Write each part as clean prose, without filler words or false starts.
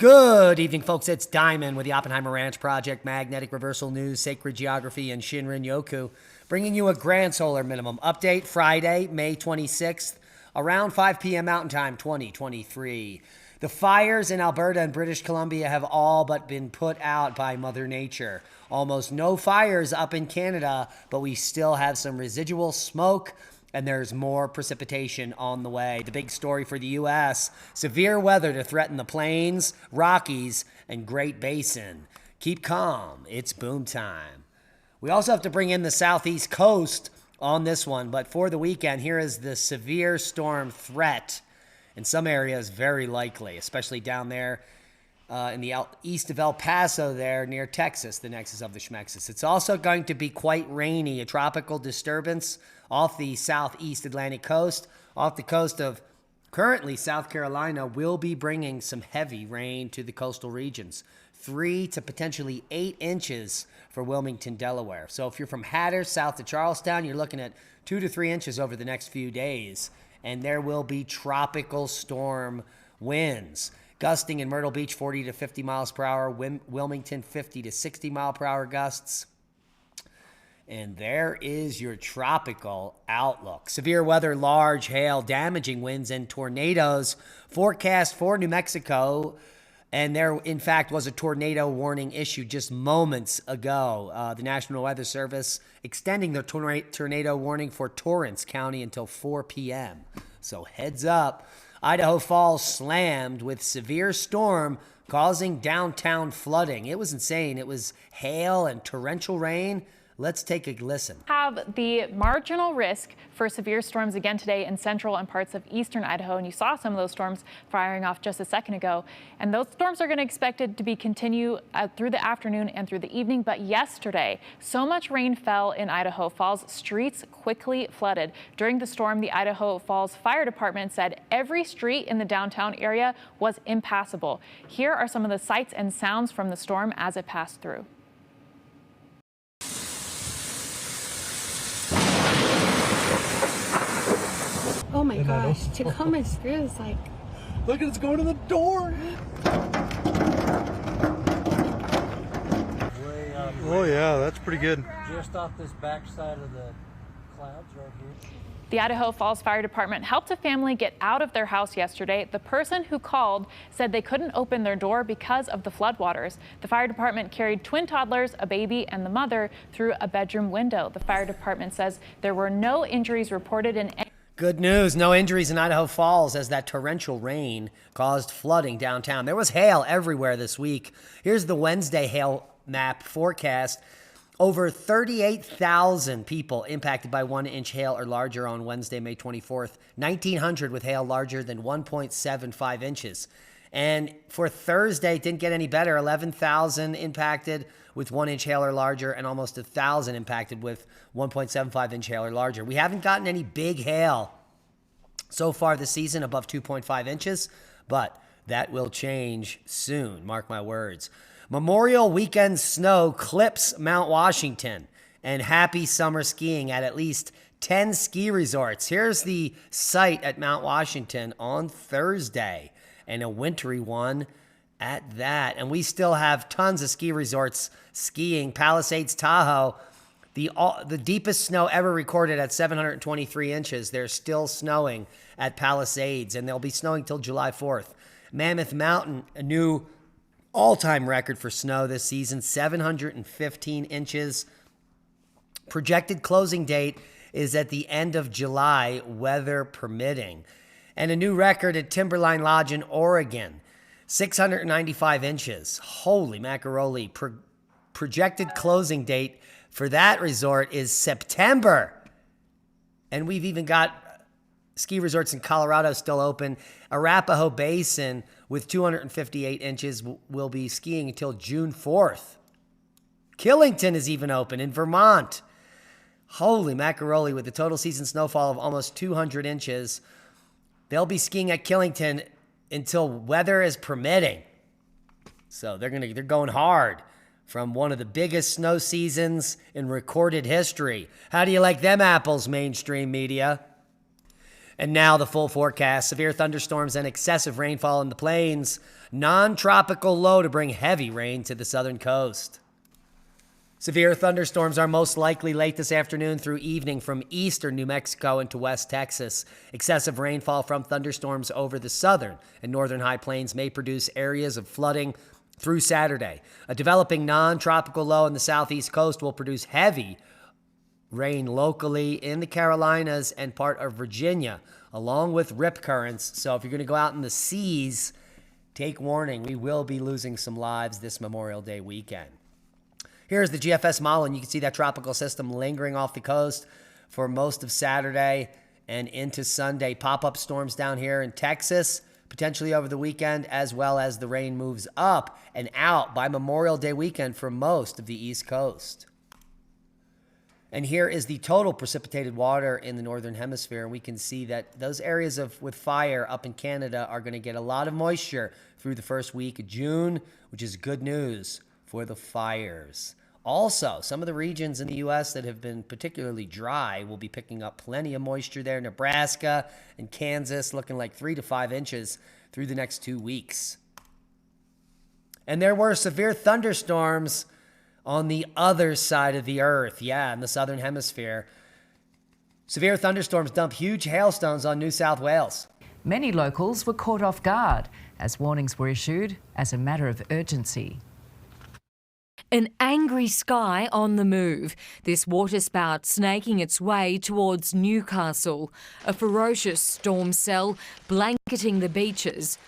Good evening, folks. It's Diamond with the Oppenheimer Ranch Project, Magnetic Reversal News, Sacred Geography, and Shinrin Yoku, bringing you a grand solar minimum update Friday, May 26th, around 5 p.m. Mountain Time, 2023. The fires in Alberta and British Columbia have all but been put out by Mother Nature. Almost no fires up in Canada, but we still have some residual smoke, and there's more precipitation on the way. The big story for the U.S., severe weather to threaten the Plains, Rockies, and Great Basin. Keep calm. It's boom time. We also have to bring in the southeast coast on this one, but for the weekend, here is the severe storm threat. In some areas, very likely, especially down there in the east of El Paso there near Texas, the nexus of the Schmexis. It's also going to be quite rainy, a tropical disturbance off the southeast Atlantic coast, off the coast of currently South Carolina, will be bringing some heavy rain to the coastal regions. 3 to potentially 8 inches for Wilmington, Delaware. So if you're from Hatters south to Charlestown, you're looking at 2 to 3 inches over the next few days. And there will be tropical storm winds. Gusting in Myrtle Beach, 40 to 50 miles per hour. Wilmington, 50 to 60 mile per hour gusts. And there is your tropical outlook. Severe weather, large hail, damaging winds, and tornadoes forecast for New Mexico. And there, in fact, was a tornado warning issued just moments ago. The National Weather Service extending the tornado warning for Torrance County until 4 p.m. So heads up. Idaho Falls slammed with severe storm causing downtown flooding. It was insane. It was hail and torrential rain. Let's take a listen. Have the marginal risk for severe storms again today in central and parts of eastern Idaho. And you saw some of those storms firing off just a second ago. And those storms are going to expected to be continue through the afternoon and through the evening. But yesterday, so much rain fell in Idaho Falls, streets quickly flooded. During the storm, the Idaho Falls Fire Department said every street in the downtown area was impassable. Here are some of the sights and sounds from the storm as it passed through. Oh my gosh, Tacoma screws like... Look, it's going to the door. Oh yeah, that's pretty good. Just off this backside of the clouds right here. The Idaho Falls Fire Department helped a family get out of their house yesterday. The person who called said they couldn't open their door because of the floodwaters. The fire department carried twin toddlers, a baby, and the mother through a bedroom window. The fire department says there were no injuries reported in any... Good news, no injuries in Idaho Falls as that torrential rain caused flooding downtown. There was hail everywhere this week. Here's the Wednesday hail map forecast. Over 38,000 people impacted by 1-inch hail or larger on Wednesday, May 24th. 1,900 with hail larger than 1.75 inches. And for Thursday, it didn't get any better. 11,000 impacted with 1-inch hail or larger, and almost 1,000 impacted with 1.75-inch hail or larger. We haven't gotten any big hail so far this season above 2.5 inches, but that will change soon. Mark my words. Memorial Weekend snow clips Mount Washington, and happy summer skiing at least 10 ski resorts. Here's the site at Mount Washington on Thursday, and a wintry one at that. And we still have tons of ski resorts skiing. Palisades, Tahoe, the deepest snow ever recorded at 723 inches. They're still snowing at Palisades, and they'll be snowing till July 4th. Mammoth Mountain, a new all-time record for snow this season, 715 inches. Projected closing date is at the end of July, weather permitting. And a new record at Timberline Lodge in Oregon, 695 inches. Holy macaroni. Projected closing date for that resort is September. And we've even got ski resorts in Colorado still open. Arapahoe Basin with 258 inches will be skiing until June 4th. Killington is even open in Vermont. Holy macaroni, with the total season snowfall of almost 200 inches. They'll be skiing at Killington until weather is permitting. So they're going hard from one of the biggest snow seasons in recorded history. How do you like them apples, mainstream media? And now the full forecast. Severe thunderstorms and excessive rainfall in the plains. Non-tropical low to bring heavy rain to the southern coast. Severe thunderstorms are most likely late this afternoon through evening from eastern New Mexico into West Texas. Excessive rainfall from thunderstorms over the southern and northern high plains may produce areas of flooding through Saturday. A developing non-tropical low in the southeast coast will produce heavy rain locally in the Carolinas and part of Virginia, along with rip currents. So if you're going to go out in the seas, take warning. We will be losing some lives this Memorial Day weekend. Here's the GFS model, and you can see that tropical system lingering off the coast for most of Saturday and into Sunday. Pop-up storms down here in Texas, potentially over the weekend, as well as the rain moves up and out by Memorial Day weekend for most of the East Coast. And here is the total precipitated water in the Northern Hemisphere. And we can see that those areas with fire up in Canada are going to get a lot of moisture through the first week of June, which is good news for the fires. Also, some of the regions in the U.S. that have been particularly dry will be picking up plenty of moisture there. Nebraska and Kansas looking like 3 to 5 inches through the next 2 weeks. And there were severe thunderstorms on the other side of the earth, in the southern hemisphere. Severe thunderstorms dumped huge hailstones on New South Wales. Many locals were caught off guard as warnings were issued as a matter of urgency. An angry sky on the move. This waterspout snaking its way towards Newcastle. A ferocious storm cell blanketing the beaches.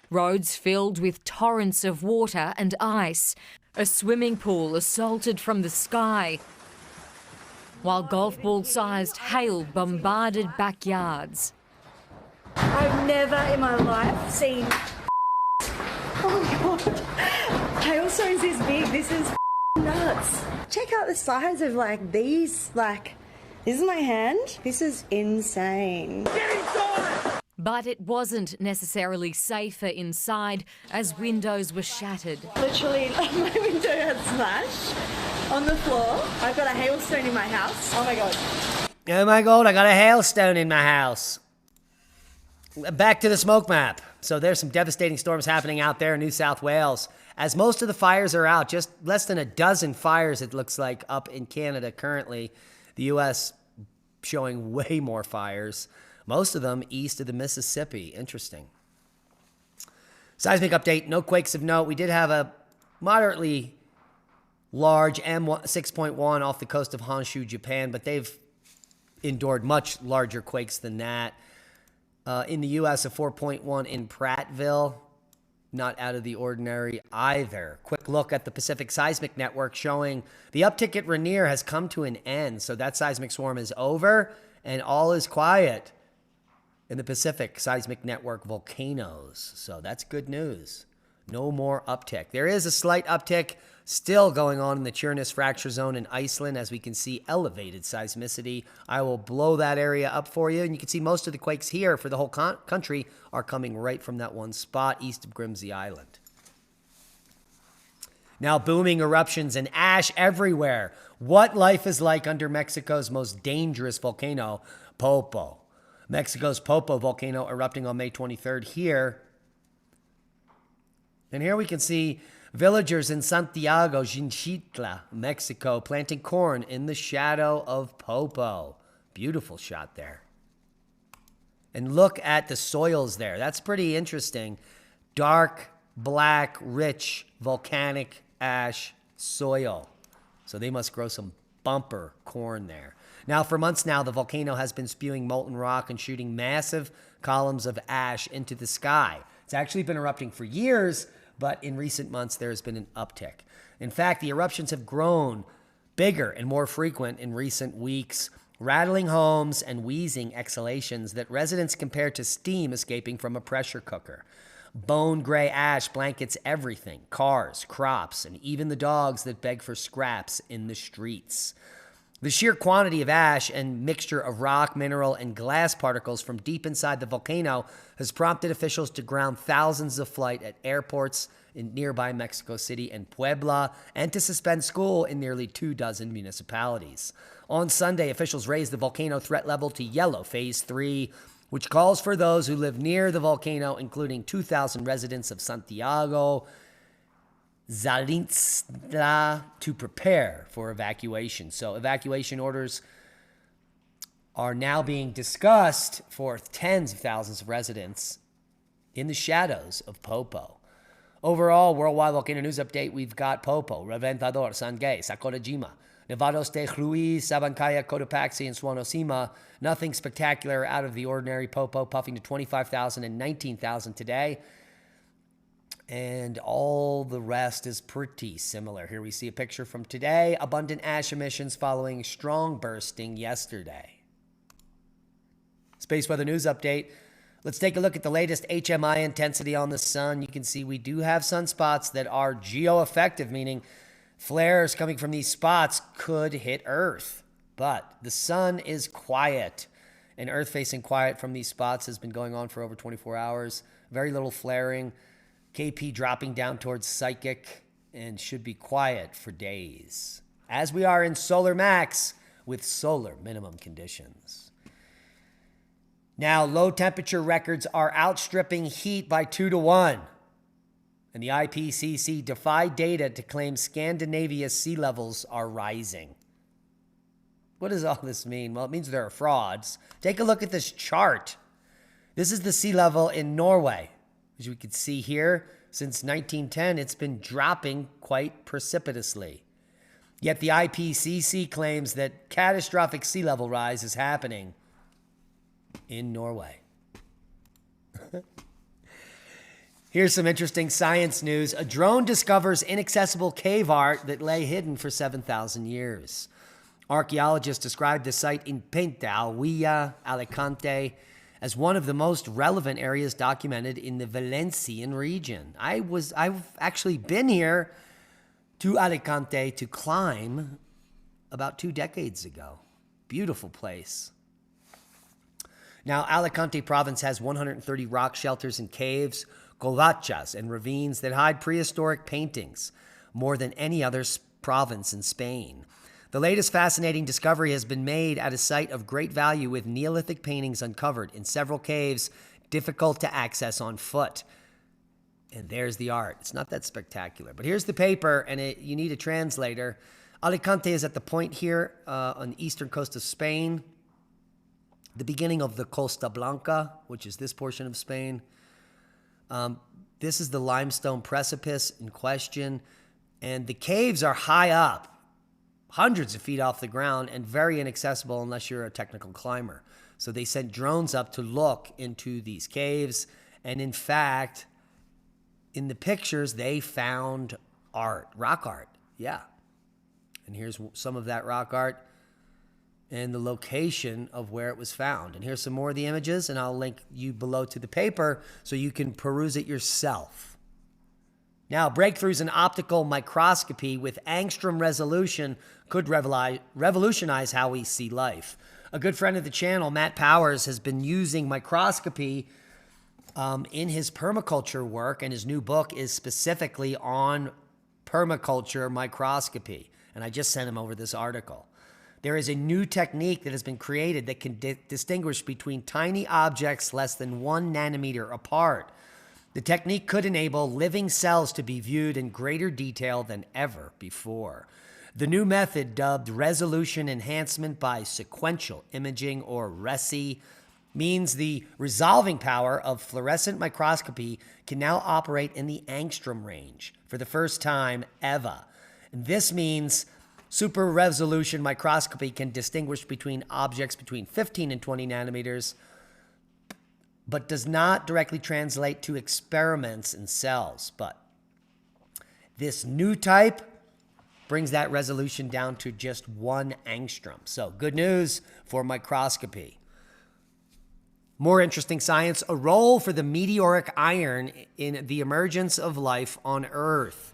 Roads filled with torrents of water and ice. A swimming pool assaulted from the sky. While golf ball-sized hail bombarded backyards. I've never in my life seen... Oh my God. Hailstones this big, this is nuts. Check out the size of these, this is my hand. This is insane. But it wasn't necessarily safer inside as windows were shattered. Literally, my window had smashed on the floor. I've got a hailstone in my house. Oh my God. Oh my God, I got a hailstone in my house. Back to the smoke map. So there's some devastating storms happening out there in New South Wales. As most of the fires are out, just less than a dozen fires, it looks like, up in Canada currently. The U.S. showing way more fires. Most of them east of the Mississippi. Interesting. Seismic update. No quakes of note. We did have a moderately large M6.1 off the coast of Honshu, Japan, but they've endured much larger quakes than that. In the U.S., a 4.1 in Prattville. Not out of the ordinary either. Quick look at the Pacific Seismic Network showing the uptick at Rainier has come to an end. So that seismic swarm is over and all is quiet in the Pacific Seismic Network volcanoes. So that's good news. No more uptick. There is a slight uptick still going on in the Chernus fracture zone in Iceland, as we can see elevated seismicity. I will blow that area up for you, and you can see most of the quakes here for the whole country are coming right from that one spot east of Grimsey Island. Now, booming eruptions and ash everywhere. What life is like under Mexico's most dangerous volcano, Popo. Mexico's Popo volcano erupting on May 23rd here. And here we can see villagers in Santiago, Xinxitla, Mexico, planting corn in the shadow of Popo. Beautiful shot there. And look at the soils there. That's pretty interesting. Dark, black, rich, volcanic ash soil. So they must grow some bumper corn there. Now, for months now, the volcano has been spewing molten rock and shooting massive columns of ash into the sky. It's actually been erupting for years, but in recent months, there has been an uptick. In fact, the eruptions have grown bigger and more frequent in recent weeks, rattling homes and wheezing exhalations that residents compare to steam escaping from a pressure cooker. Bone gray ash blankets everything, cars, crops, and even the dogs that beg for scraps in the streets. The sheer quantity of ash and mixture of rock, mineral, and glass particles from deep inside the volcano has prompted officials to ground thousands of flights at airports in nearby Mexico City and Puebla, and to suspend school in nearly 24 municipalities. On Sunday, officials raised the volcano threat level to yellow, phase 3, which calls for those who live near the volcano, including 2,000 residents of Santiago, Zalintzla, to prepare for evacuation. So evacuation orders are now being discussed for tens of thousands of residents in the shadows of Popo. Overall, worldwide volcano news update, we've got Popo, Reventador, Sangay, Sakurajima, Nevados de Ruiz, Sabancaya, Cotopaxi, and Swanosima. Nothing spectacular out of the ordinary. Popo puffing to 25,000 and 19,000 today. And all the rest is pretty similar. Here we see a picture from today. Abundant ash emissions following strong bursting yesterday. Space weather news update. Let's take a look at the latest HMI intensity on the sun. You can see we do have sunspots that are geoeffective, meaning flares coming from these spots could hit Earth. But the sun is quiet, and Earth-facing quiet from these spots has been going on for over 24 hours. Very little flaring. KP dropping down towards psychic and should be quiet for days, as we are in solar max with solar minimum conditions. Now, low temperature records are outstripping heat by 2 to 1. And the IPCC defied data to claim Scandinavia's sea levels are rising. What does all this mean? Well, it means there are frauds. Take a look at this chart. This is the sea level in Norway. As we can see here, since 1910, it's been dropping quite precipitously. Yet the IPCC claims that catastrophic sea level rise is happening in Norway. Here's some interesting science news. A drone discovers inaccessible cave art that lay hidden for 7,000 years. Archaeologists described the site in Penta, Huilla, Alicante, as one of the most relevant areas documented in the Valencian region. I've actually been here to Alicante to climb about 2 decades ago. Beautiful place. Now, Alicante province has 130 rock shelters and caves, covachas, and ravines that hide prehistoric paintings, more than any other province in Spain. The latest fascinating discovery has been made at a site of great value with Neolithic paintings uncovered in several caves, difficult to access on foot. And there's the art. It's not that spectacular. But here's the paper, and you need a translator. Alicante is at the point here on the eastern coast of Spain, the beginning of the Costa Blanca, which is this portion of Spain. This is the limestone precipice in question, and the caves are high up, hundreds of feet off the ground, and very inaccessible unless you're a technical climber. So they sent drones up to look into these caves, and in fact, in the pictures, they found art, rock art, yeah. And here's some of that rock art and the location of where it was found. And here's some more of the images, and I'll link you below to the paper so you can peruse it yourself. Now, breakthroughs in optical microscopy with angstrom resolution could revolutionize how we see life. A good friend of the channel, Matt Powers, has been using microscopy in his permaculture work, and his new book is specifically on permaculture microscopy. And I just sent him over this article. There is a new technique that has been created that can distinguish between tiny objects less than 1 nanometer apart. The technique could enable living cells to be viewed in greater detail than ever before. The new method, dubbed resolution enhancement by sequential imaging, or RESI, means the resolving power of fluorescent microscopy can now operate in the angstrom range for the first time ever. And this means super resolution microscopy can distinguish between objects between 15 and 20 nanometers, but does not directly translate to experiments in cells. But this new type brings that resolution down to just 1 angstrom. So good news for microscopy. More interesting science, a role for the meteoric iron in the emergence of life on Earth.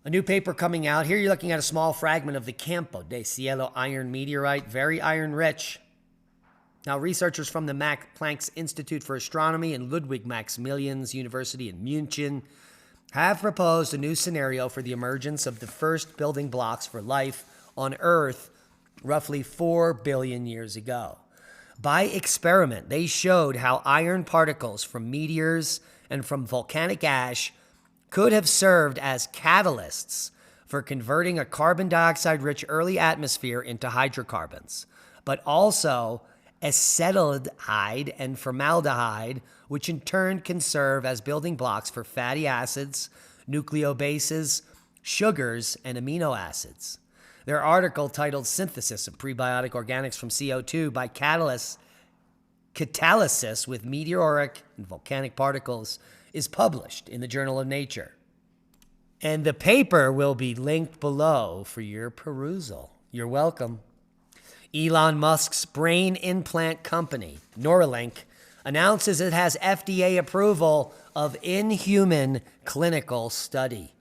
A new paper coming out. Here you're looking at a small fragment of the Campo de Cielo iron meteorite, very iron-rich. Now, researchers from the Max Planck Institute for Astronomy and Ludwig Maximilians University in München have proposed a new scenario for the emergence of the first building blocks for life on Earth roughly 4 billion years ago. By experiment, they showed how iron particles from meteors and from volcanic ash could have served as catalysts for converting a carbon dioxide-rich early atmosphere into hydrocarbons, but also acetaldehyde and formaldehyde, which in turn can serve as building blocks for fatty acids, nucleobases, sugars, and amino acids. Their article titled Synthesis of Prebiotic Organics from CO2 by Catalysis with Meteoric and Volcanic Particles is published in the Journal of Nature. And the paper will be linked below for your perusal. You're welcome. Elon Musk's brain implant company, Neuralink, announces it has FDA approval of inhuman clinical study.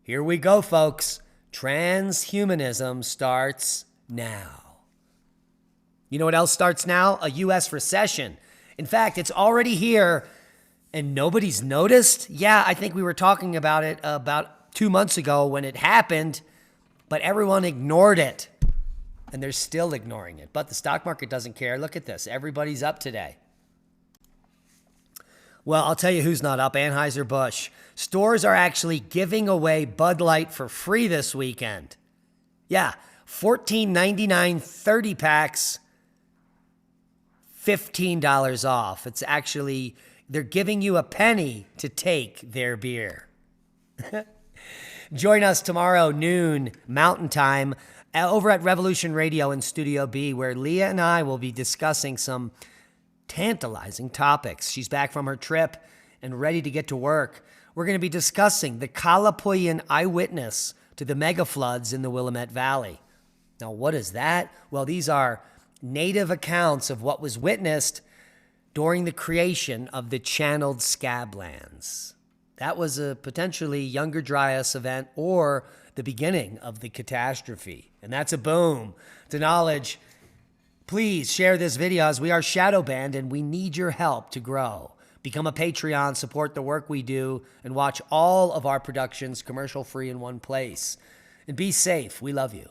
Here we go, folks. Transhumanism starts now. You know what else starts now? A U.S. recession. In fact, it's already here and nobody's noticed. Yeah, I think we were talking about it about 2 months ago when it happened, but everyone ignored it. And they're still ignoring it. But the stock market doesn't care. Look at this. Everybody's up today. Well, I'll tell you who's not up. Anheuser-Busch. Stores are actually giving away Bud Light for free this weekend. Yeah, $14.99 30 packs, $15 off. It's actually, they're giving you a penny to take their beer. Join us tomorrow, noon, Mountain Time, over at Revolution Radio in Studio B, where Leah and I will be discussing some tantalizing topics. She's back from her trip and ready to get to work. We're going to be discussing the Kalapuyan eyewitness to the mega floods in the Willamette Valley. Now, what is that? Well, these are native accounts of what was witnessed during the creation of the channeled scablands. That was a potentially Younger Dryas event or the beginning of the catastrophe. And that's a boom to knowledge. Please share this video as we are shadow banned and we need your help to grow. Become a Patreon, support the work we do, and watch all of our productions commercial free in one place. And be safe. We love you.